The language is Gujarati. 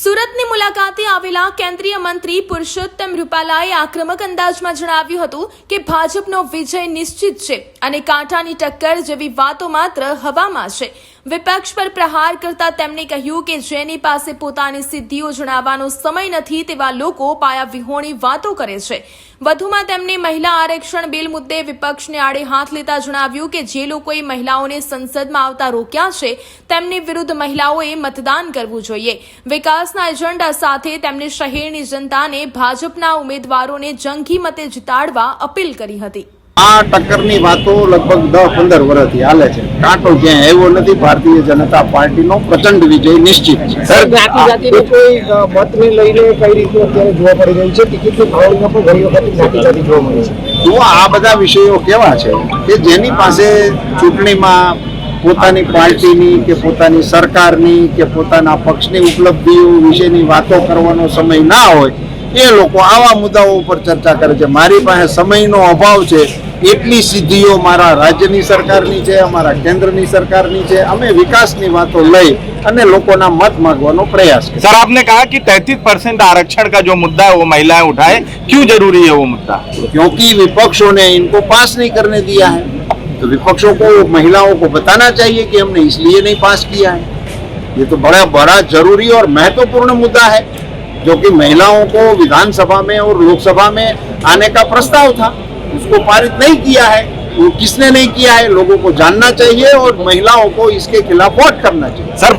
સુરતની મુલાકાતે આવેલા કેન્દ્રીય મંત્રી પુરુષોત્તમ રૂપાલાએ આક્રમક અંદાજમાં જણાવ્યું હતું કે ભાજપનો વિજય નિશ્ચિત છે અને કાંટાની ટક્કર જેવી વાતો માત્ર હવામાં છે। વિપક્ષ પર પ્રહાર કરતા તેમણે કહ્યું કે જેની પાસે પોતાની સિદ્ધિઓ જણાવવાનો સમય નથી તેવા લોકો પાયાવિહોણી વાતો કરે છે। વધુમાં તેમણે મહિલા આરક્ષણ બિલ મુદ્દે વિપક્ષને આડે હાથ લેતા જણાવ્યું કે જે લોકોએ મહિલાઓને સંસદમાં આવતા રોક્યા છે તેમની વિરુદ્ધ મહિલાઓએ મતદાન કરવું જોઈએ। વિકાસના એજન્ડા સાથે તેમણે શહેરની જનતાને ભાજપના ઉમેદવારોને જંગી મતે જીતાડવા અપીલ કરી હતી। આ ટક્કરની વાતો લગભગ 10-15 વર્ષથી હાલે છે। કાંટો ક્યાંય આવ્યો નથી। ભારતીય જનતા પાર્ટીનો પ્રચંડ વિજય નિશ્ચિત છે। સર, જ્ઞાતિ જાતિનો કોઈ મતને લઈને કઈ રીતે અત્યારે જોવા પડી રહ્યું છે? ટિકિટની ફાળવણીમાં પણ ઘણી વખત જ્ઞાતિ જાતિ જોવા મળે છે। તો આ બધા વિષયો કેવા છે કે જેની પાસે ચૂંટણીમાં પોતાની પાર્ટીની કે પોતાની સરકારની કે પોતાના પક્ષની ઉપલબ્ધિઓ વિશેની વાતો કરવાનો સમય ના હોય એ લોકો આવા મુદ્દાઓ ઉપર ચર્ચા કરે છે। મારી પાસે સમયનો અભાવ છે। એટલી સિદ્ધિઓ મારા રાજ્યની સરકારની છે, અમારા કેન્દ્રની સરકારની છે। અમે વિકાસની વાતો લઈ અને લોકોના મત માંગવાનો પ્રયાસ કરીએ। सर, आपने कहा कि 33% आरक्षण का जो मुद्दा है वो महिलाएं उठाए, क्यों जरूरी है वो मुद्दा? क्योंकि विपक्षों ने इनको पास नहीं करने दिया है, तो विपक्षों को महिलाओं को बताना चाहिए कि हमने इसलिए नहीं पास किया है। ये तो बड़ा जरूरी और महत्वपूर्ण मुद्दा है जो कि महिलाओं को विधानसभा में और लोकसभा में आने का प्रस्ताव था, उसको पारित नहीं किया है। वो किसने नहीं किया है लोगों को जानना चाहिए और महिलाओं को इसके खिलाफ वोट करना चाहिए। सर